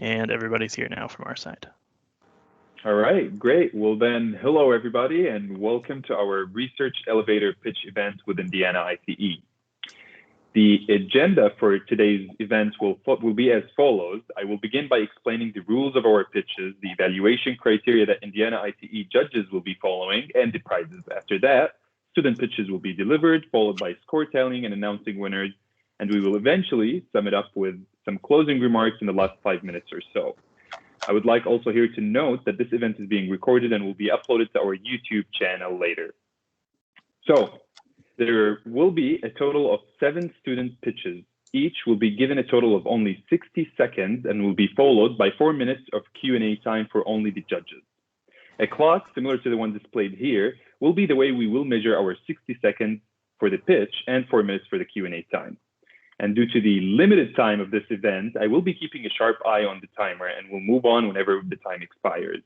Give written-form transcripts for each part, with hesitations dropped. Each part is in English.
And everybody's here now from our side. All right, great. Well then, hello everybody and welcome to our Research Elevator Pitch event with Indiana ITE. The agenda for today's event will be as follows. I will begin by explaining the rules of our pitches, the evaluation criteria that Indiana ITE judges will be following, and the prizes. After that, student pitches will be delivered, followed by score tallying and announcing winners, and we will eventually sum it up with some closing remarks in the last 5 minutes or so. I would like also here to note that this event is being recorded and will be uploaded to our YouTube channel later. So there will be a total of 7 student pitches. Each will be given a total of only 60 seconds and will be followed by 4 minutes of Q&A time for only the judges. A clock similar to the one displayed here will be the way we will measure our 60 seconds for the pitch and 4 minutes for the Q&A time. And due to the limited time of this event, I will be keeping a sharp eye on the timer and will move on whenever the time expires.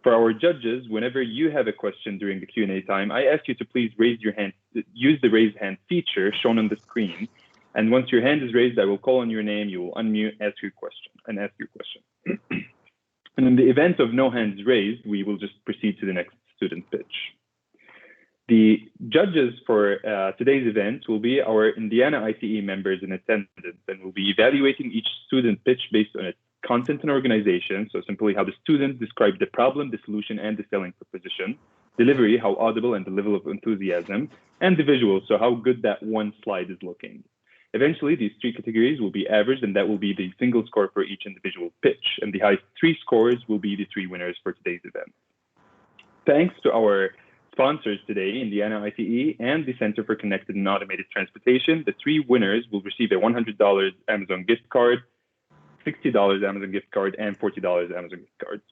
For our judges, whenever you have a question during the Q&A time, I ask you to please raise your hand, use the raise hand feature shown on the screen. And once your hand is raised, I will call on your name, you will unmute, ask your question. And in the event of no hands raised, we will just proceed to the next student pitch. The judges for today's event will be our Indiana ITE members in attendance and will be evaluating each student pitch based on its content and organization. So simply how the student described the problem, the solution, and the selling proposition. Delivery, how audible and the level of enthusiasm. And the visual, so how good that one slide is looking. Eventually, these 3 categories will be averaged, and that will be the single score for each individual pitch. And the highest 3 scores will be the 3 winners for today's event. Thanks to our sponsors today, Indiana ITE and the Center for Connected and Automated Transportation, the 3 winners will receive a $100 Amazon gift card, $60 Amazon gift card, and $40 Amazon gift cards.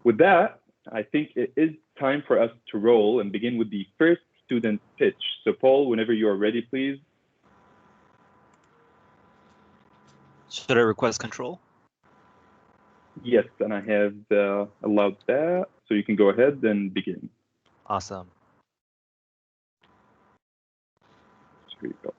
With that, I think it is time for us to roll and begin with the first student pitch. So Paul, whenever you are ready, please. Should I request control? Yes, and I have allowed that, so you can go ahead and begin. Awesome. Here you go.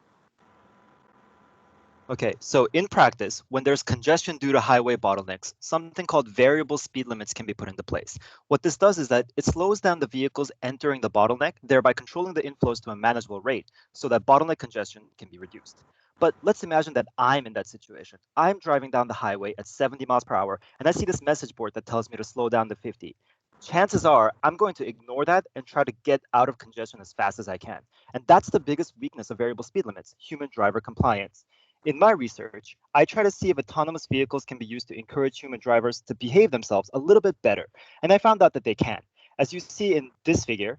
Okay, so in practice, when there's congestion due to highway bottlenecks, something called variable speed limits can be put into place. What this does is that it slows down the vehicles entering the bottleneck, thereby controlling the inflows to a manageable rate so that bottleneck congestion can be reduced. But let's imagine that I'm in that situation. I'm driving down the highway at 70 miles per hour, and I see this message board that tells me to slow down to 50. Chances are I'm going to ignore that and try to get out of congestion as fast as I can. And that's the biggest weakness of variable speed limits, human driver compliance. In my research, I try to see if autonomous vehicles can be used to encourage human drivers to behave themselves a little bit better. And I found out that they can. As you see in this figure,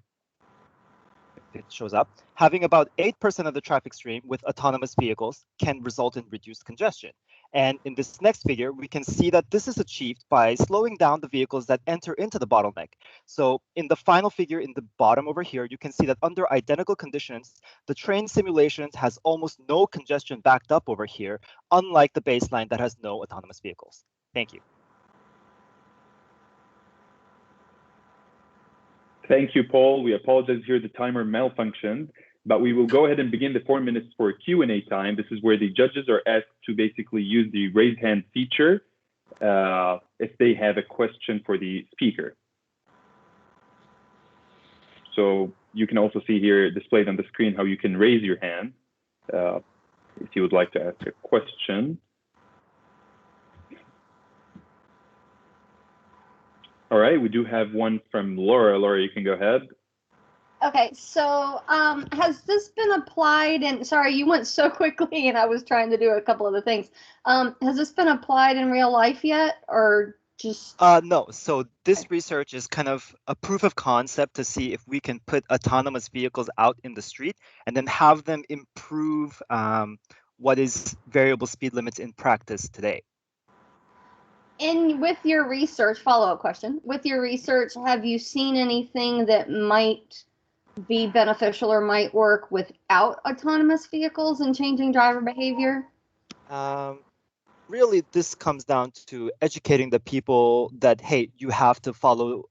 if it shows up, having about 8% of the traffic stream with autonomous vehicles can result in reduced congestion. And in this next figure, we can see that this is achieved by slowing down the vehicles that enter into the bottleneck. So in the final figure in the bottom over here, you can see that under identical conditions, the train simulations has almost no congestion backed up over here, unlike the baseline that has no autonomous vehicles. Thank you. Thank you, Paul. We apologize here, the timer malfunctioned, but we will go ahead and begin the 4 minutes for Q&A time. This is where the judges are asked to basically use the raise hand feature if they have a question for the speaker. So you can also see here displayed on the screen how you can raise your hand if you would like to ask a question. All right, we do have one from Laura. Laura, you can go ahead. Okay, so has this been applied in, sorry, you went so quickly and I was trying to do a couple other things. Has this been applied in real life yet or just? No, so this research is kind of a proof of concept to see if we can put autonomous vehicles out in the street and then have them improve what is variable speed limits in practice today. With your research, follow-up question, with your research, have you seen anything that might be beneficial or might work without autonomous vehicles and changing driver behavior? Really, this comes down to educating the people that, hey, you have to follow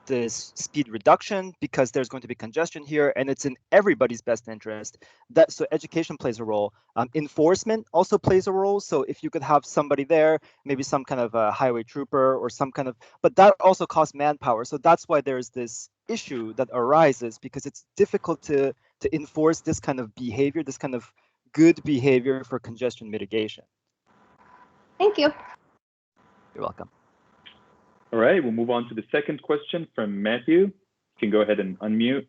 this speed reduction because there's going to be congestion here, and it's in everybody's best interest. That so education plays a role. Enforcement also plays a role. So if you could have somebody there, maybe some kind of a highway trooper or some kind of, but that also costs manpower. So that's why there's this issue that arises because it's difficult to enforce this kind of behavior, this kind of good behavior for congestion mitigation. Thank you. You're welcome. All right, we'll move on to the second question from Matthew. You can go ahead and unmute.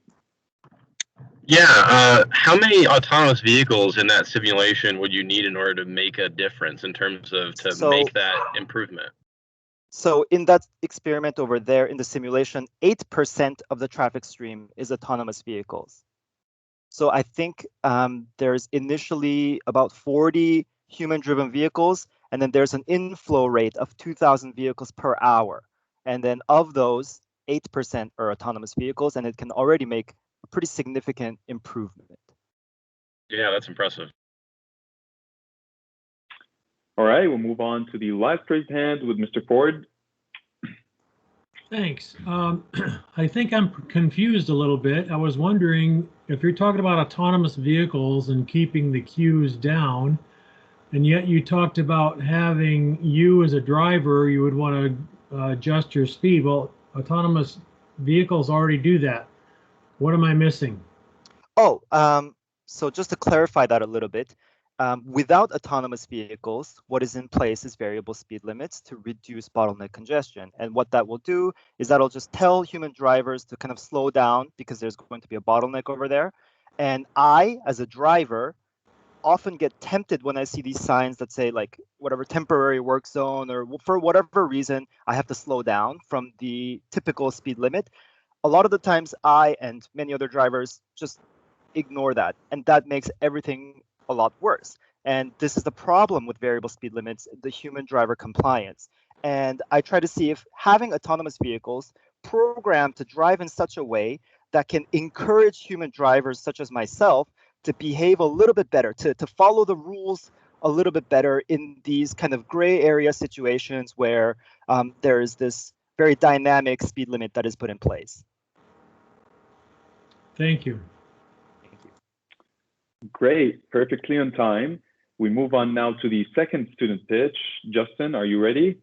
Yeah, how many autonomous vehicles in that simulation would you need in order to make a difference in terms of make that improvement? So in that experiment over there in the simulation, 8% of the traffic stream is autonomous vehicles. So I think there's initially about 40 human-driven vehicles, and then there's an inflow rate of 2,000 vehicles per hour. And then of those, 8% are autonomous vehicles, and it can already make a pretty significant improvement. Yeah, that's impressive. All right, we'll move on to the last raised hand with Mr. Ford. Thanks. I think I'm confused a little bit. I was wondering if you're talking about autonomous vehicles and keeping the queues down, and yet you talked about having you as a driver, you would want to adjust your speed. Well, autonomous vehicles already do that. What am I missing? Oh, so just to clarify that a little bit, without autonomous vehicles, what is in place is variable speed limits to reduce bottleneck congestion. And what that will do is that'll just tell human drivers to kind of slow down because there's going to be a bottleneck over there. And I, as a driver, often get tempted when I see these signs that say like whatever temporary work zone or for whatever reason, I have to slow down from the typical speed limit. A lot of the times I and many other drivers just ignore that. And that makes everything a lot worse. And this is the problem with variable speed limits, the human driver compliance. And I try to see if having autonomous vehicles programmed to drive in such a way that can encourage human drivers such as myself to behave a little bit better, to follow the rules a little bit better in these kind of gray area situations where there is this very dynamic speed limit that is put in place. Thank you. Thank you. Great, perfectly on time. We move on now to the second student pitch. Justin, are you ready?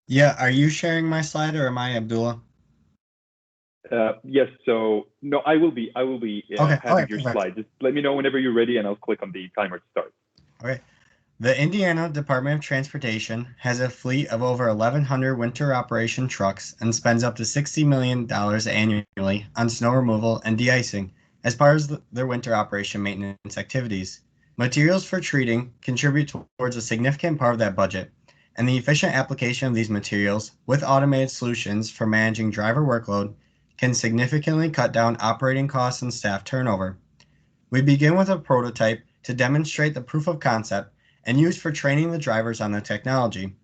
Yeah, are you sharing my slide or am I, Abdullah? Yes, so no, I will be having your slide. Just let me know whenever you're ready and I'll click on the timer to start. Okay. The Indiana Department of Transportation has a fleet of over 1,100 winter operation trucks and spends up to $60 million annually on snow removal and de-icing as part of their winter operation maintenance activities. Materials for treating contribute towards a significant part of that budget, and the efficient application of these materials with automated solutions for managing driver workload can significantly cut down operating costs and staff turnover. We begin with a prototype to demonstrate the proof of concept and used for training the drivers on the technology.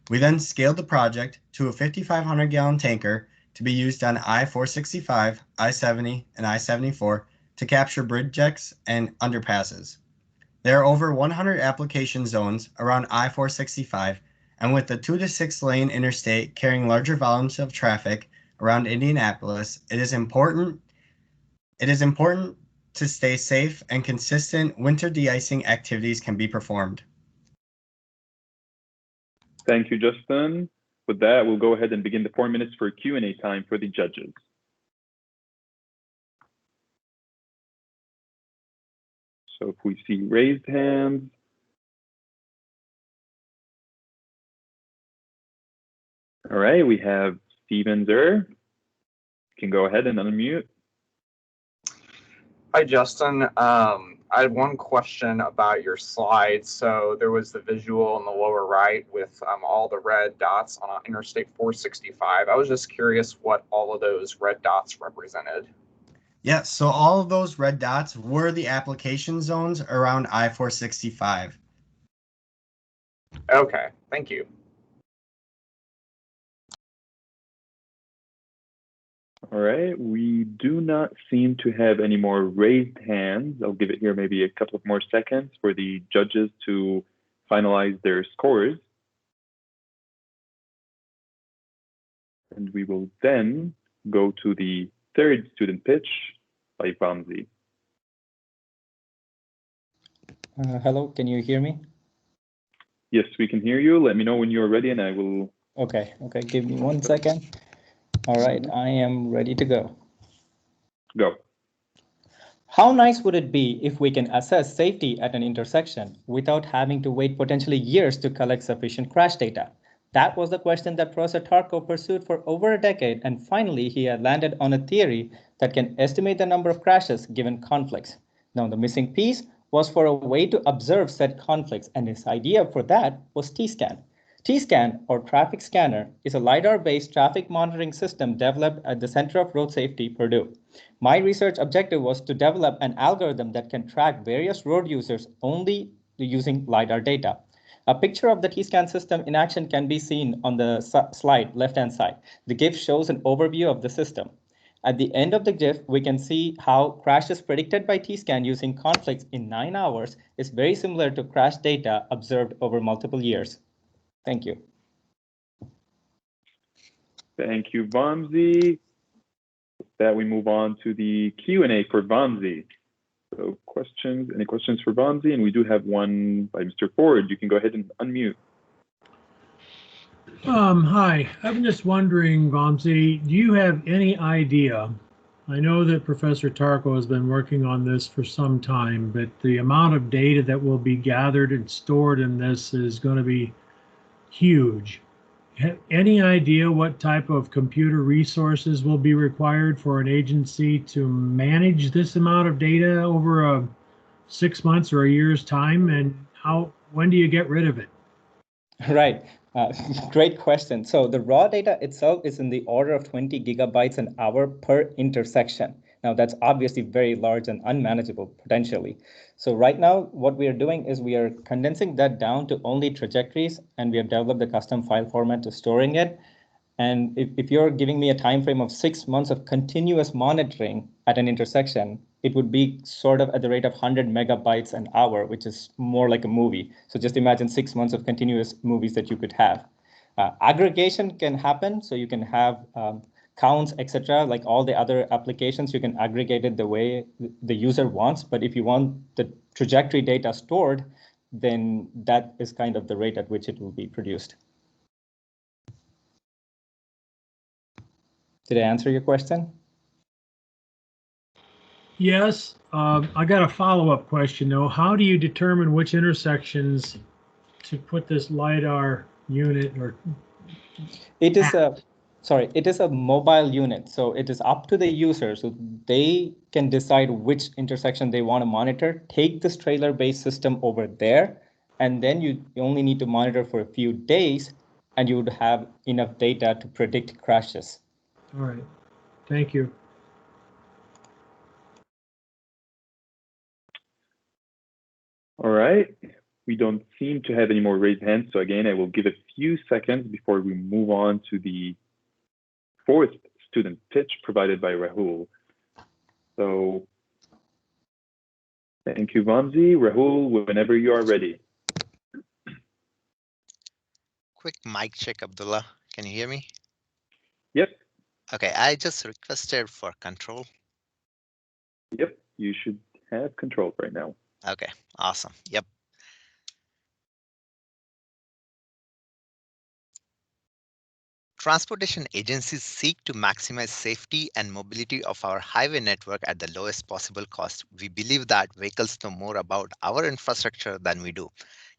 We then scaled the project to a 5,500-gallon tanker to be used on I-465, I-70, and I-74 to capture bridgeheads and underpasses. There are over 100 application zones around I-465, and with the 2 to 6 lane interstate carrying larger volumes of traffic around Indianapolis, it is important to stay safe and consistent winter de-icing activities can be performed. Thank you, Justin. With that, we'll go ahead and begin the 4 minutes for Q&A time for the judges. So if we see raised hands. All right, we have Steven Zer. You can go ahead and unmute. Hi, Justin. I had one question about your slides. So there was the visual in the lower right with all the red dots on Interstate 465. I was just curious what all of those red dots represented. Yeah, so all of those red dots were the application zones around I-465. Okay, thank you. All right, we do not seem to have any more raised hands. I'll give it here maybe a couple of more seconds for the judges to finalize their scores. And we will then go to the third student pitch by Vamsi. Hello, can you hear me? Yes, we can hear you. Let me know when you're ready and I will. Okay, give me 1 second. All right, I am ready to go. Go. How nice would it be if we can assess safety at an intersection without having to wait potentially years to collect sufficient crash data? That was the question that Professor Tarko pursued for over a decade, and finally he had landed on a theory that can estimate the number of crashes given conflicts. Now, the missing piece was for a way to observe said conflicts, and his idea for that was T-scan. T-scan, or traffic scanner, is a LiDAR-based traffic monitoring system developed at the Center of Road Safety, Purdue. My research objective was to develop an algorithm that can track various road users only using LiDAR data. A picture of the T-scan system in action can be seen on the slide, left-hand side. The GIF shows an overview of the system. At the end of the GIF, we can see how crashes predicted by T-scan using conflicts in 9 hours is very similar to crash data observed over multiple years. Thank you. Thank you, Vamsi. With that, we move on to the Q&A for Vamsi. So questions, any questions for Vamsi? And we do have one by Mr. Ford. You can go ahead and unmute. Hi, I'm just wondering, Vamsi, do you have any idea? I know that Professor Tarko has been working on this for some time, but the amount of data that will be gathered and stored in this is going to be huge. Any idea what type of computer resources will be required for an agency to manage this amount of data over a 6 months or a year's time, and when do you get rid of it? Right. Great question. So the raw data itself is in the order of 20 gigabytes an hour per intersection. Now that's obviously very large and unmanageable potentially. So right now, what we are doing is we are condensing that down to only trajectories, and we have developed a custom file format to storing it. And if you're giving me a time frame of 6 months of continuous monitoring at an intersection, it would be sort of at the rate of 100 megabytes an hour, which is more like a movie. So just imagine 6 months of continuous movies that you could have. Aggregation can happen, so you can have counts, etc. Like all the other applications, you can aggregate it the way the user wants. But if you want the trajectory data stored, then that is kind of the rate at which it will be produced. Did I answer your question? Yes. I got a follow-up question though. How do you determine which intersections to put this LiDAR unit or? It is a mobile unit. So it is up to the user. So they can decide which intersection they want to monitor, take this trailer-based system over there, and then you only need to monitor for a few days, and you would have enough data to predict crashes. All right. Thank you. All right. We don't seem to have any more raised hands. So again, I will give a few seconds before we move on to the fourth student pitch provided by Rahul. So thank you, Vamsi. Rahul, whenever you are ready. Quick mic check, Abdullah. Can you hear me? Yep. Okay, I just requested for control. Yep, you should have control right now. Okay, awesome. Yep. Transportation agencies seek to maximize safety and mobility of our highway network at the lowest possible cost. We believe that vehicles know more about our infrastructure than we do.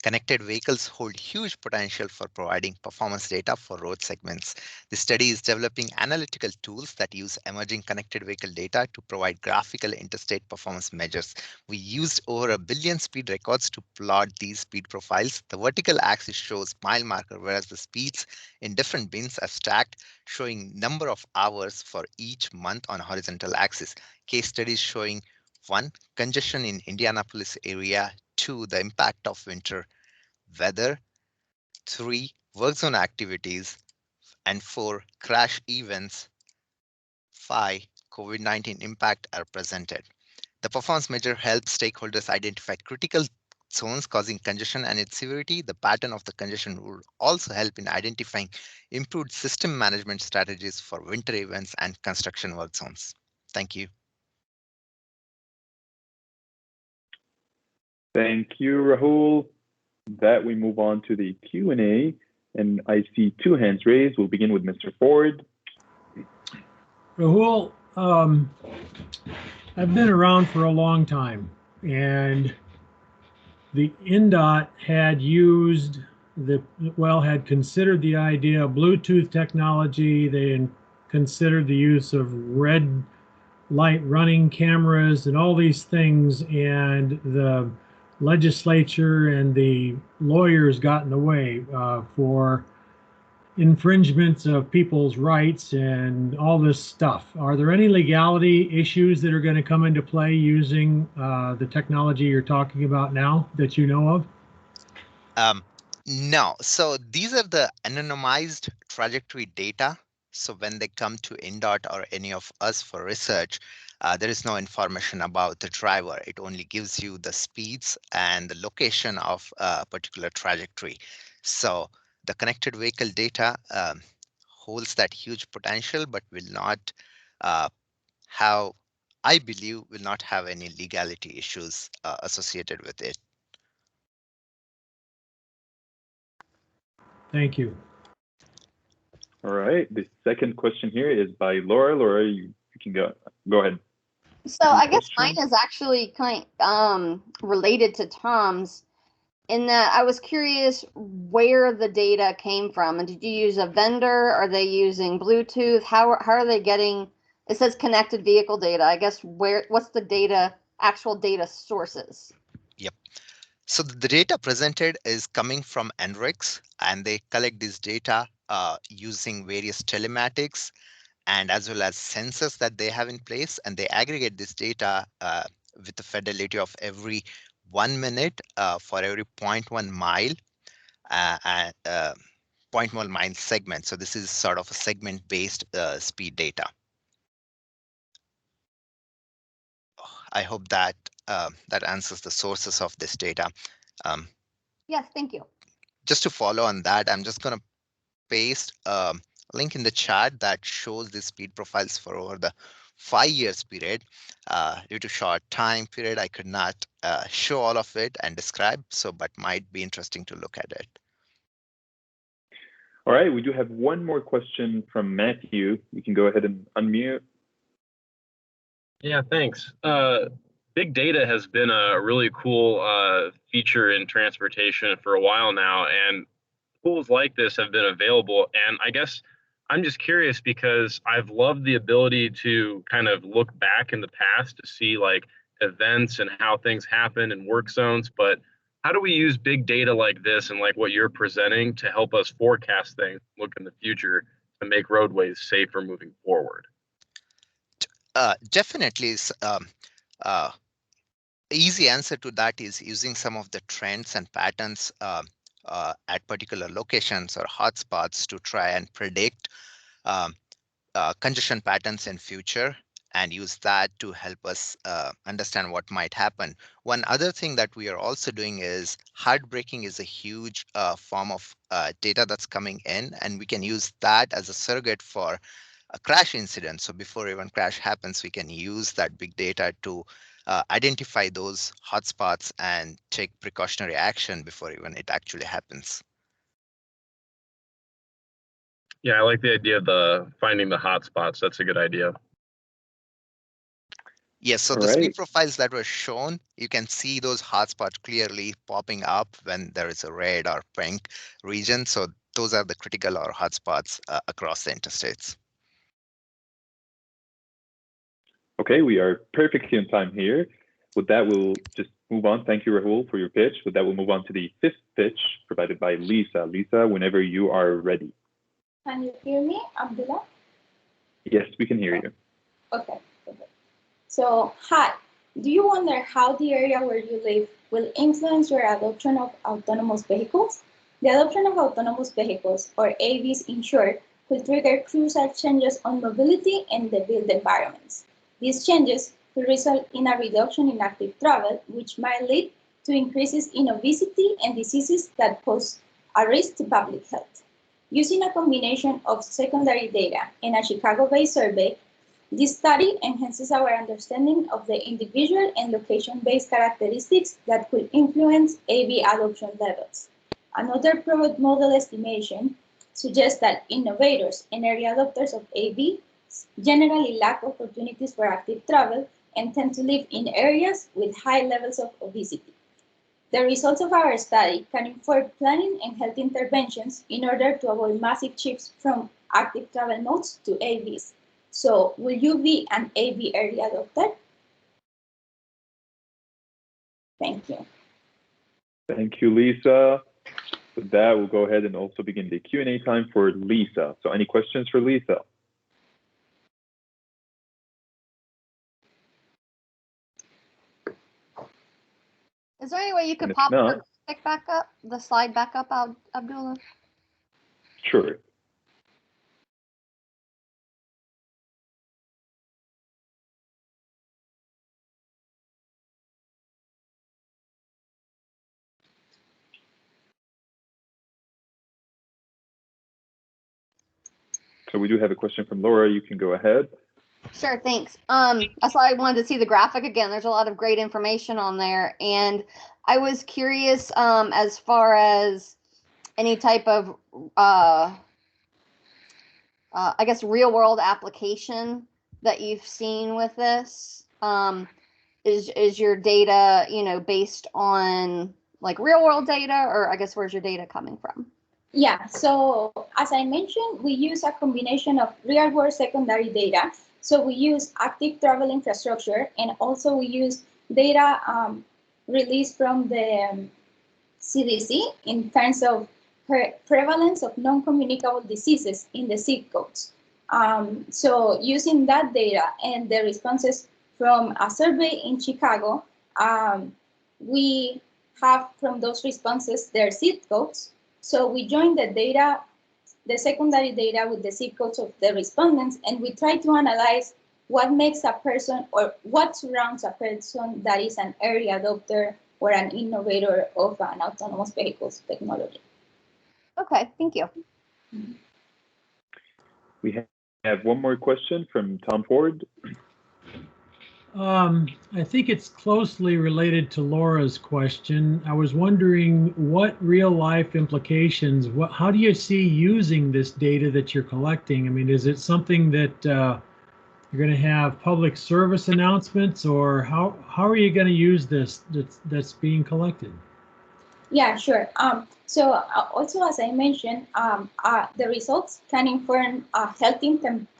Connected vehicles hold huge potential for providing performance data for road segments. The study is developing analytical tools that use emerging connected vehicle data to provide graphical interstate performance measures. We used over 1 billion speed records to plot these speed profiles. The vertical axis shows mile marker, whereas the speeds in different bins are stacked, showing number of hours for each month on a horizontal axis. Case studies showing 1. Congestion in Indianapolis area, 2. The impact of winter weather, 3. Work zone activities, and 4. Crash events, 5. COVID-19 impact are presented. The performance measure helps stakeholders identify critical zones causing congestion and its severity, the pattern of the congestion would also help in identifying improved system management strategies for winter events and construction work zones. Thank you. Thank you, Rahul. That we move on to the Q&A, and I see two hands raised. We'll begin with Mr. Ford. Rahul, I've been around for a long time, and the INDOT had had considered the idea of Bluetooth technology. They considered the use of red light running cameras and all these things, and the legislature and the lawyers got in the way for infringements of people's rights and all this stuff. Are there any legality issues that are going to come into play using the technology you're talking about now that you know of? No. So these are the anonymized trajectory data. So when they come to INDOT or any of us for research, there is no information about the driver. It only gives you the speeds and the location of a particular trajectory. So the connected vehicle data holds that huge potential, but will not have, I believe, will not have any legality issues associated with it. Thank you. All right. The second question here is by Laura. Laura, you can go ahead. So I guess mine is actually kind related to Tom's, in that I was curious where the data came from. And did you use a vendor? Are they using Bluetooth? How are they getting? It says connected vehicle data. I guess what's the data, actual data sources? Yep. So the data presented is coming from NRIX, and they collect this data using various telematics and as well as sensors that they have in place, and they aggregate this data with the fidelity of every 1 minute for every 0.1 mile and 0.1 mile segment. So this is sort of a segment-based speed data. I hope that that answers the sources of this data. Yes, thank you. Just to follow on that, I'm just going to paste a link in the chat that shows the speed profiles for over the 5 years period. Due to short time period, I could not show all of it and describe, but might be interesting to look at it. All right, we do have one more question from Matthew. You can go ahead and unmute. Yeah, thanks. Big data has been a really cool feature in transportation for a while now, and tools like this have been available. And I guess I'm just curious because I've loved the ability to kind of look back in the past to see like events and how things happen in work zones. But how do we use big data like this and like what you're presenting to help us forecast things, look in the future to make roadways safer moving forward? Definitely. Easy answer to that is using some of the trends and patterns at particular locations or hotspots to try and predict congestion patterns in future and use that to help us understand what might happen. One other thing that we are also doing is hard braking is a huge form of data that's coming in, and we can use that as a surrogate for a crash incident. So before even crash happens, we can use that big data to identify those hotspots and take precautionary action before even it actually happens. Yeah, I like the idea of finding the hotspots. That's a good idea. Yes, so the speed profiles that were shown, you can see those hotspots clearly popping up when there is a red or pink region. So those are the critical or hotspots across the interstates. Okay, we are perfectly on time here. With that, we'll just move on. Thank you, Rahul, for your pitch. With that, we'll move on to the fifth pitch provided by Lisa. Lisa, whenever you are ready. Can you hear me, Abdullah? Yes, we can hear you. Okay. So, hi. Do you wonder how the area where you live will influence your adoption of autonomous vehicles? The adoption of autonomous vehicles, or AVs in short, could trigger crucial changes on mobility and the built environments. These changes could result in a reduction in active travel, which might lead to increases in obesity and diseases that pose a risk to public health. Using a combination of secondary data and a Chicago-based survey, this study enhances our understanding of the individual and location-based characteristics that could influence AV adoption levels. Another product model estimation suggests that innovators and early adopters of AV generally lack opportunities for active travel and tend to live in areas with high levels of obesity. The results of our study can inform planning and health interventions in order to avoid massive shifts from active travel modes to AVs. So, will you be an AV early adopter? Thank you. Thank you, Lisa. With that, we'll go ahead and also begin the Q&A time for Lisa. So any questions for Lisa? Is there any way you could And if pop not- the graphic back up, the slide back up, Abdullah? Sure. So we do have a question from Laura. You can go ahead. Sure, thanks. That's why I wanted to see the graphic again. There's a lot of great information on there, and I was curious as far as any type of, I guess, real-world application that you've seen with this. Is your data, based on like real-world data, or I guess where's your data coming from? Yeah, so as I mentioned, we use a combination of real-world secondary data. So we use active travel infrastructure, and also we use data released from the CDC in terms of prevalence of non-communicable diseases in the zip codes. So using that data and the responses from a survey in Chicago, we have from those responses their zip codes. So we join the data, the secondary data with the zip codes of the respondents, and we try to analyze what makes a person or what surrounds a person that is an early adopter or an innovator of an autonomous vehicles technology. Okay, thank you. We have one more question from Tom Ford. I think it's closely related to Laura's question. I was wondering what real life implications, how do you see using this data that you're collecting? I mean, is it something that you're going to have public service announcements, or how are you going to use this that's being collected? Yeah, sure. So also, as I mentioned, the results can inform health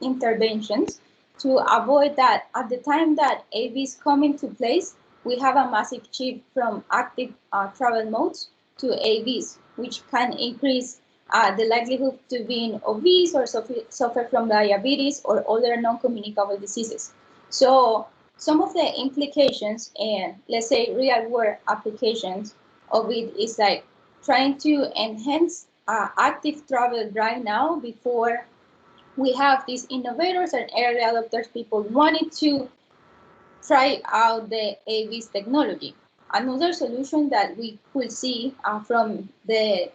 interventions to avoid that at the time that AVs come into place, we have a massive shift from active travel modes to AVs, which can increase the likelihood to being obese or suffer from diabetes or other non-communicable diseases. So some of the implications and, let's say, real-world applications of it is like trying to enhance active travel right now before we have these innovators and early adopters, people wanting to try out the AV's technology. Another solution that we could see from the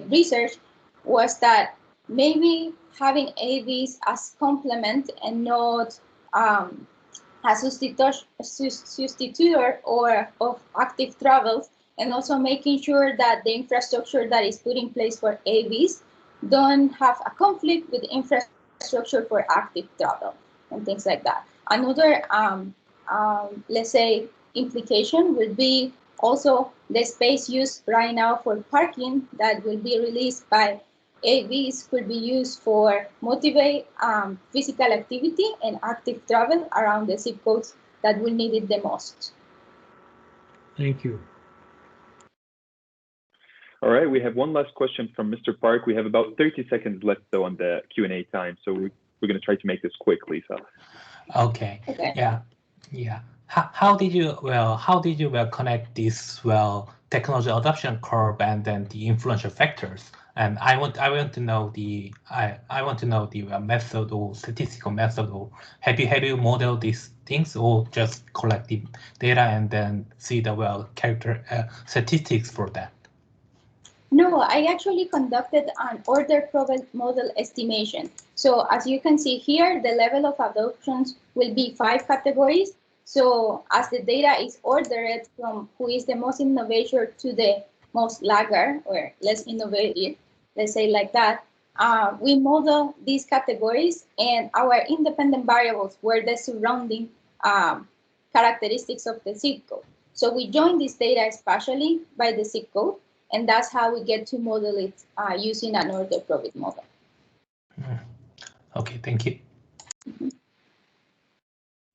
research was that maybe having AVs as complement and not a substitutor or of active travels, and also making sure that the infrastructure that is put in place for AVs don't have a conflict with infrastructure for active travel and things like that. Another, let's say, implication would be also the space used right now for parking that will be released by AVs could be used for motivate physical activity and active travel around the zip codes that will need it the most. Thank you. All right, we have one last question from Mr. Park. We have about 30 seconds left, though, on the Q&A time, so we're going to try to make this quick, Lisa. Okay. Yeah. How did you connect this technology adoption curve and then the influential factors? And I want to know the method or statistical method, or have you modeled these things, or just collect the data and then see the character statistics for that? No, I actually conducted an order model estimation. So as you can see here, the level of adoptions will be 5 categories. So as the data is ordered from who is the most innovator to the most laggard or less innovative, let's say like that, we model these categories, and our independent variables were the surrounding characteristics of the zip code. So we join this data spatially by the zip code, and that's how we get to model it using an order probit model. Okay, thank you.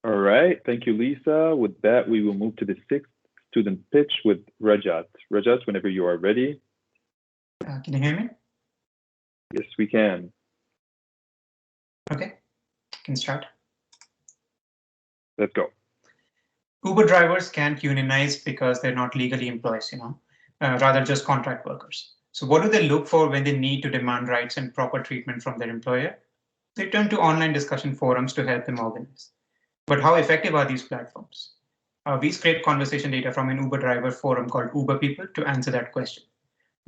All right, thank you, Lisa. With that, we will move to the 6th student pitch with Rajat. Rajat, whenever you are ready. Can you hear me? Yes, we can. Okay, can start. Let's go. Uber drivers can't unionize because they're not legally employees, rather just contract workers. So what do they look for when they need to demand rights and proper treatment from their employer? They turn to online discussion forums to help them organize. But how effective are these platforms? We scraped conversation data from an Uber driver forum called Uber People to answer that question.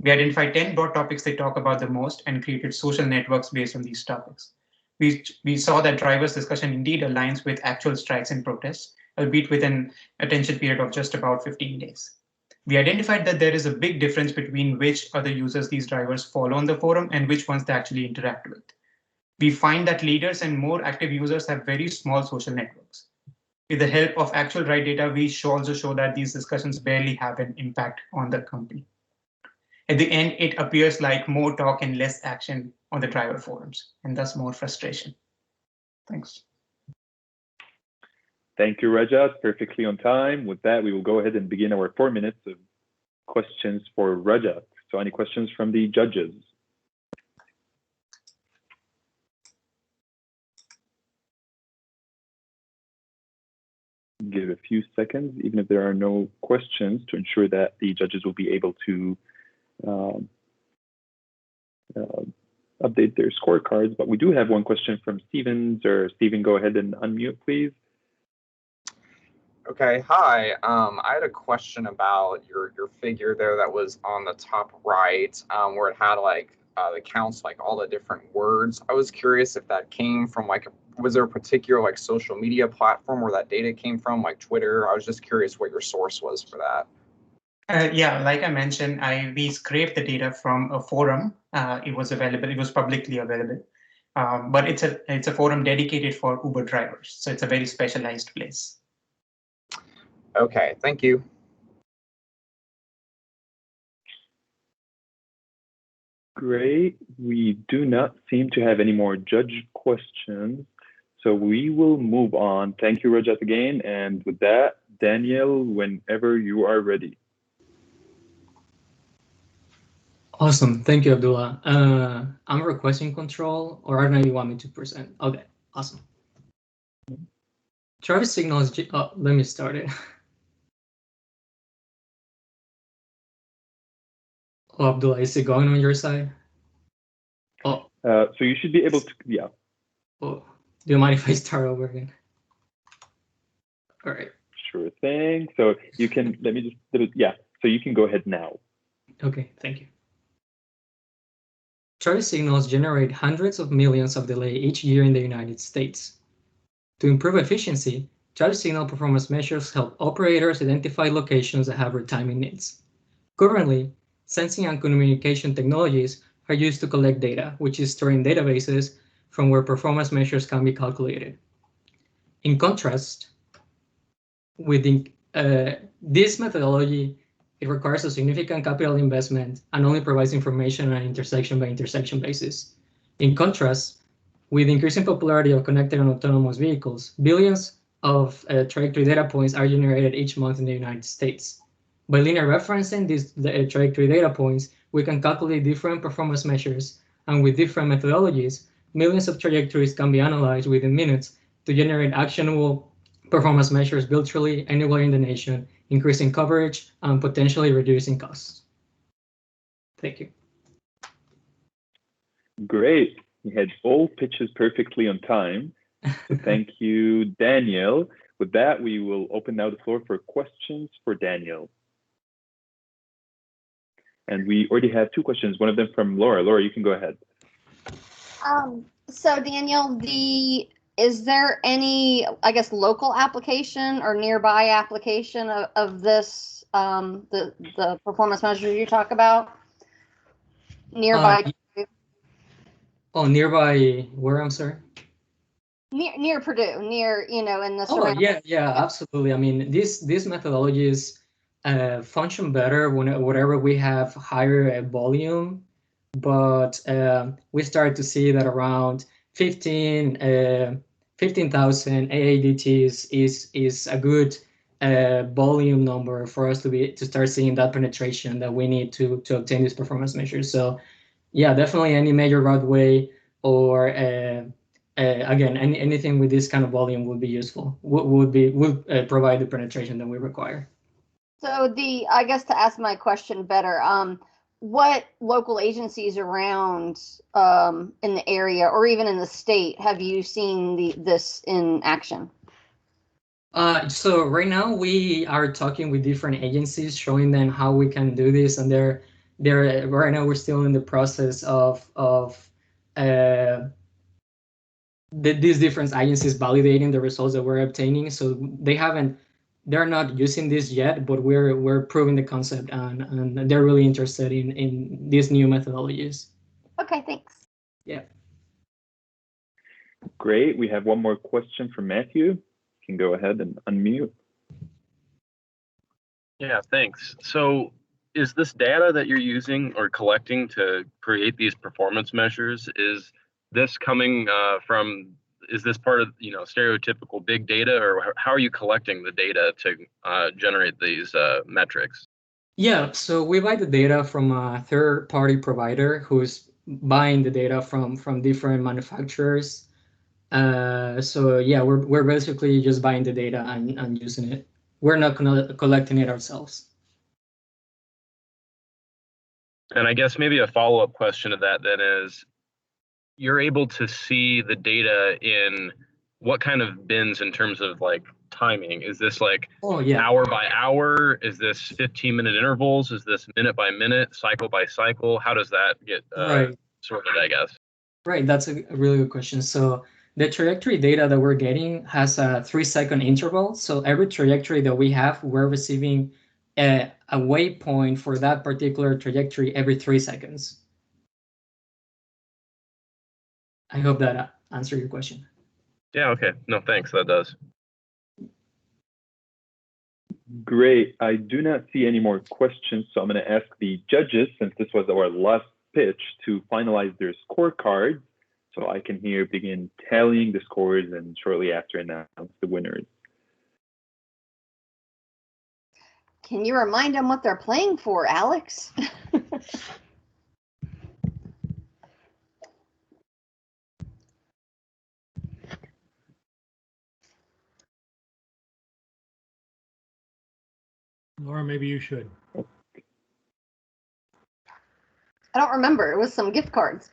We identified 10 broad topics they talk about the most and created social networks based on these topics. We saw that drivers' discussion indeed aligns with actual strikes and protests, albeit with an attention period of just about 15 days. We identified that there is a big difference between which other users these drivers follow on the forum and which ones they actually interact with. We find that leaders and more active users have very small social networks. With the help of actual ride data, we also show that these discussions barely have an impact on the company. At the end, it appears like more talk and less action on the driver forums, and thus more frustration. Thanks. Thank you, Rajat. Perfectly on time. With that, we will go ahead and begin our 4 minutes of questions for Rajat. So any questions from the judges? Give a few seconds, even if there are no questions, to ensure that the judges will be able to update their scorecards. But we do have one question from Steven. Steven, go ahead and unmute, please. Okay, hi. I had a question about your figure there that was on the top right, where it had the counts, all the different words. I was curious if that came from was there a particular social media platform where that data came from, like Twitter? I was just curious what your source was for that. Yeah, like I mentioned, we scraped the data from a forum. It was available. It was publicly available, but it's a forum dedicated for Uber drivers, so it's a very specialized place. Okay, thank you. Great. We do not seem to have any more judge questions, so we will move on. Thank you, Rajat, again. And with that, Daniel, whenever you are ready. Awesome. Thank you, Abdullah. I'm requesting control, or I don't know if you want me to present. Okay, awesome. Traffic signal is, let me start it. Oh, Abdullah, is it going on your side? Oh. So you should be able to, yeah. Oh, do you mind if I start over again? All right. Sure thing. So you can, let me just, yeah. So you can go ahead now. Okay, thank you. Traffic signals generate hundreds of millions of delay each year in the United States. To improve efficiency, traffic signal performance measures help operators identify locations that have retiming needs. Currently, sensing and communication technologies are used to collect data, which is stored in databases from where performance measures can be calculated. In contrast, with this methodology, it requires a significant capital investment and only provides information on an intersection-by-intersection basis. In contrast, with increasing popularity of connected and autonomous vehicles, billions of trajectory data points are generated each month in the United States. By linear referencing these trajectory data points, we can calculate different performance measures, and with different methodologies, millions of trajectories can be analyzed within minutes to generate actionable performance measures virtually anywhere in the nation, increasing coverage and potentially reducing costs. Thank you. Great. We had all pitches perfectly on time. So thank you, Daniel. With that, we will open now the floor for questions for Daniel. And we already have two questions, one of them from Laura. Laura, you can go ahead. So Daniel, is there any, I guess, local application or nearby application of this, the performance measures you talk about? Nearby? Nearby where, I'm sorry? Near Purdue, in the surrounding. Yeah, absolutely. I mean, these methodologies function better whenever we have higher volume, but we start to see that around 15,000 AADTs is a good volume number for us to start seeing that penetration that we need to obtain these performance measures. So yeah, definitely any major roadway or again, anything with this kind of volume would be useful, would provide the penetration that we require. So I guess to ask my question better, what local agencies around in the area or even in the state have you seen this in action? So right now we are talking with different agencies, showing them how we can do this, and they're right now we're still in the process of these different agencies validating the results that we're obtaining. So they're not using this yet, but we're proving the concept, and they're really interested in these new methodologies. Okay, thanks. Yeah. Great. We have one more question from Matthew. You can go ahead and unmute. Yeah, thanks. So is this data that you're using or collecting to create these performance measures, is this coming is this part of stereotypical big data, or how are you collecting the data to generate these metrics? Yeah, so we buy the data from a third-party provider who's buying the data from different manufacturers. So yeah, we're basically just buying the data and using it. We're not collecting it ourselves. And I guess maybe a follow-up question to that then is, you're able to see the data in what kind of bins in terms of like timing? Is this like hour by hour? Is this 15-minute intervals? Is this minute by minute, cycle by cycle? How does that get sorted, I guess? Right, that's a really good question. So the trajectory data that we're getting has a 3-second interval. So every trajectory that we have, we're receiving a waypoint for that particular trajectory every 3 seconds. I hope that answered your question. Yeah, okay. No, thanks. That does. Great. I do not see any more questions, so I'm going to ask the judges, since this was our last pitch, to finalize their scorecards so I can here begin tallying the scores and shortly after announce the winners. Can you remind them what they're playing for, Alex? Laura, maybe you should. I don't remember. It was some gift cards.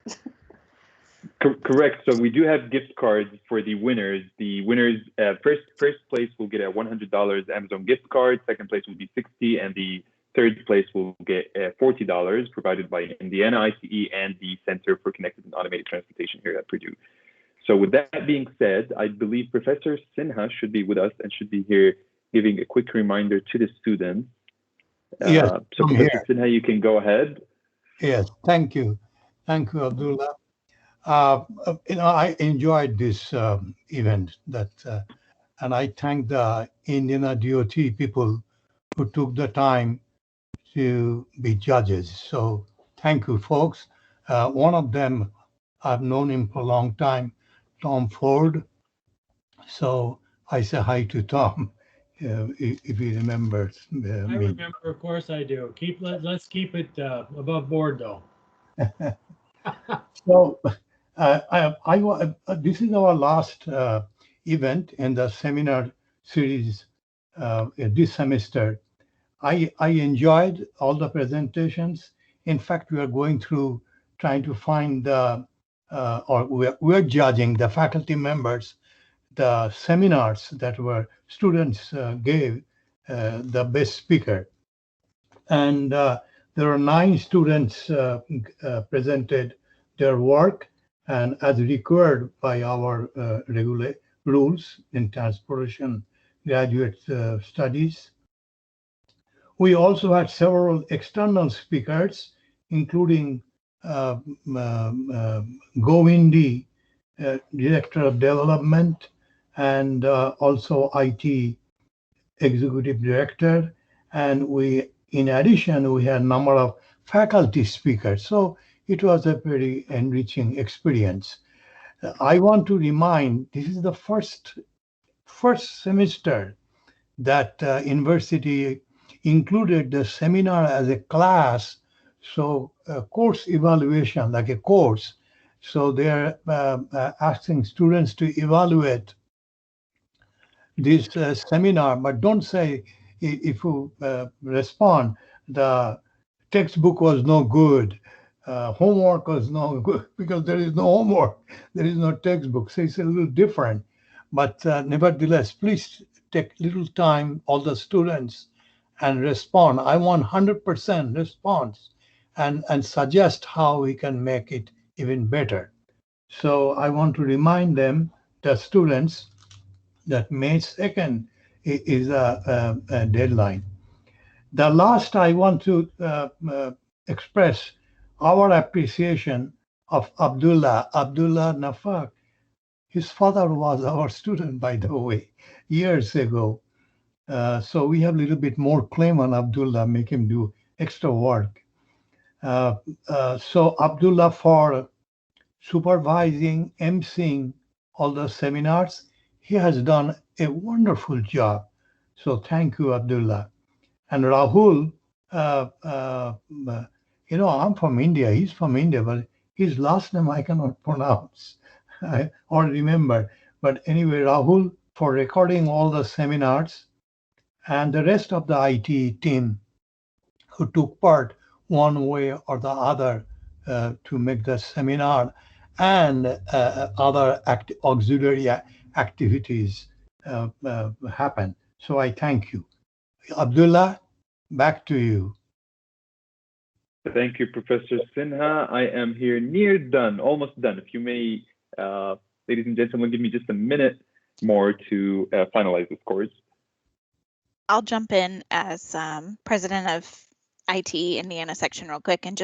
Correct. So we do have gift cards for the winners. The winners, first place will get a $100 Amazon gift card. Second place will be $60, and the third place will get $40, provided by Indiana ITE and the Center for Connected and Automated Transportation here at Purdue. So with that being said, I believe Professor Sinha should be with us and should be here giving a quick reminder to the students. Yes, so Professor Sinha, you can go ahead. Yes, thank you. Thank you, Abdullah. I enjoyed this event and I thank the Indiana DOT people who took the time to be judges. So thank you, folks. One of them, I've known him for a long time, Tom Ford. So I say hi to Tom, if he remembers me. I remember, of course I do. Let's keep it above board, though. So this is our last event in the seminar series this semester. I enjoyed all the presentations. In fact, we are going through trying to find the or we're judging the faculty members, the seminars that were students gave the best speaker. And there are 9 students presented their work, and as required by our regular rules in transportation graduate studies. We also had several external speakers, including Govindi, Director of Development, and also IT Executive Director. And in addition, we had a number of faculty speakers. So it was a very enriching experience. I want to remind, this is the first semester that university included the seminar as a class, so course evaluation like a course. So they're asking students to evaluate this seminar, but don't say if you respond, the textbook was no good, homework was no good, because there is no homework, there is no textbook, so it's a little different. But nevertheless, please take little time, all the students, and respond. I want 100% response and suggest how we can make it even better. So I want to remind them, the students, that May 2nd is a deadline. The last, I want to express our appreciation of Abdullah Nafak. His father was our student, by the way, years ago. So we have a little bit more claim on Abdullah, make him do extra work. So Abdullah, for supervising, emceeing all the seminars, he has done a wonderful job. So thank you, Abdullah. And Rahul, I'm from India. He's from India, but his last name I cannot pronounce or remember. But anyway, Rahul, for recording all the seminars, and the rest of the IT team who took part one way or the other to make the seminar and other auxiliary activities happen. So I thank you. Abdullah, back to you. Thank you, Professor Sinha. I am here near done, almost done. If you may, ladies and gentlemen, give me just a minute more to finalize this course. I'll jump in as president of ITE Indiana section real quick, and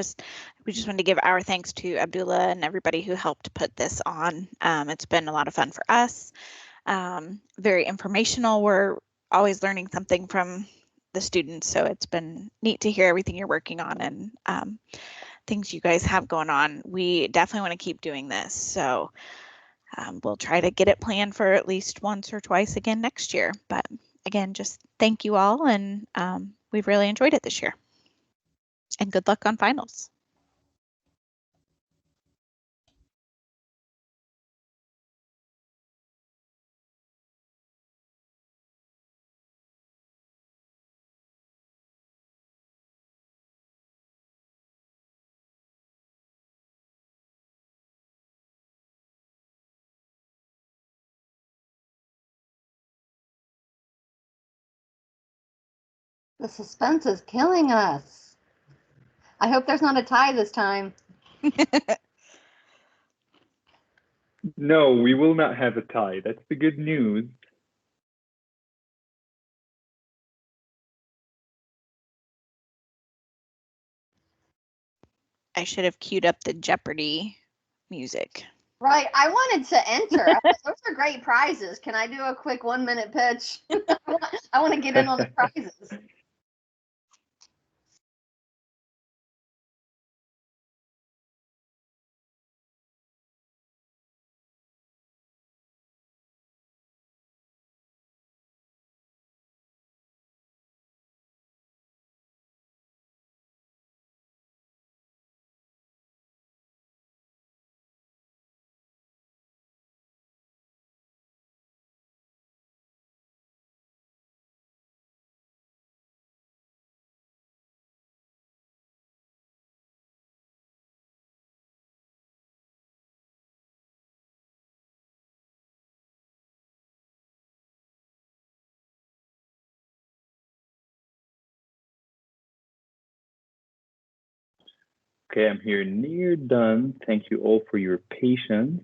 we just wanted to give our thanks to Abdullah and everybody who helped put this on. It's been a lot of fun for us. Very informational. We're always learning something from the students, so it's been neat to hear everything you're working on and things you guys have going on. We definitely want to keep doing this, so we'll try to get it planned for at least once or twice again next year. But again, just thank you all, and we've really enjoyed it this year. And good luck on finals. The suspense is killing us. I hope there's not a tie this time. No, we will not have a tie. That's the good news. I should have queued up the Jeopardy music. Right, I wanted to enter. Those are great prizes. Can I do a quick 1-minute pitch? I want to get in on the prizes. Okay, I'm here near done. Thank you all for your patience.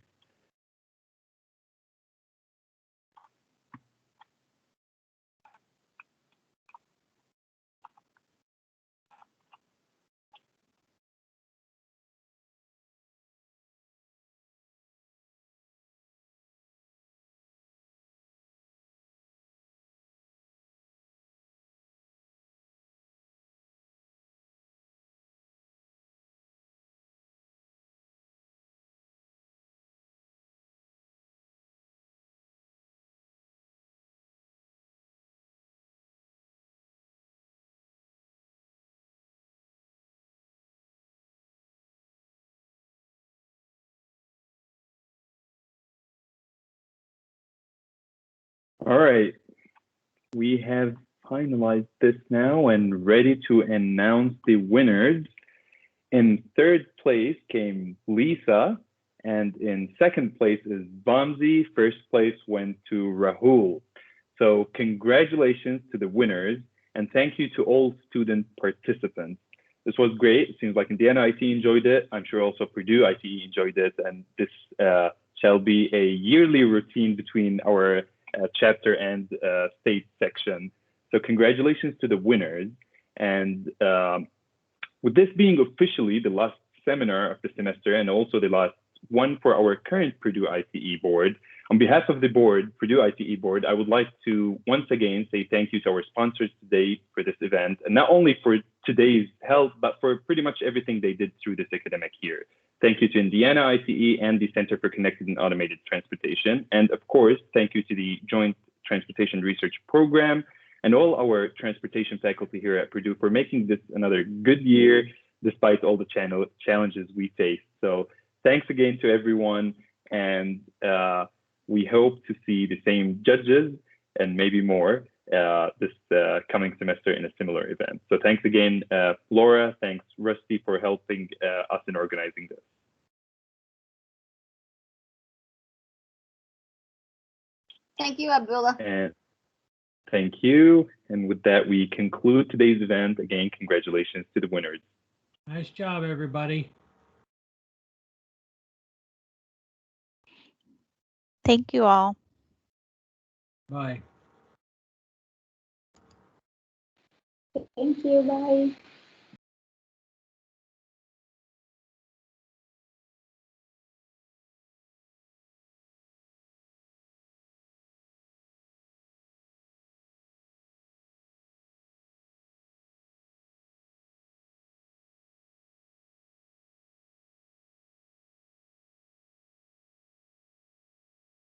All right, we have finalized this now and ready to announce the winners. In third place came Lisa, and in second place is Vamsi. First place went to Rahul. So congratulations to the winners, and thank you to all student participants. This was great. It seems like Indiana ITE enjoyed it. I'm sure also Purdue ITE enjoyed it, and this shall be a yearly routine between our chapter and state section. So congratulations to the winners. And with this being officially the last seminar of the semester and also the last one for our current Purdue ITE board, on behalf of the board, Purdue ITE board, I would like to once again say thank you to our sponsors today for this event, and not only for today's help, but for pretty much everything they did through this academic year. Thank you to Indiana ITE and the Center for Connected and Automated Transportation. And of course, thank you to the Joint Transportation Research Program and all our transportation faculty here at Purdue for making this another good year, despite all the challenges we face. So thanks again to everyone. And we hope to see the same judges and maybe more this coming semester in a similar event. So thanks again, Laura. Thanks, Rusty, for helping us in organizing this. Thank you, Abdullah. And thank you. And with that, we conclude today's event. Again, congratulations to the winners. Nice job, everybody. Thank you all. Bye. Thank you. Bye.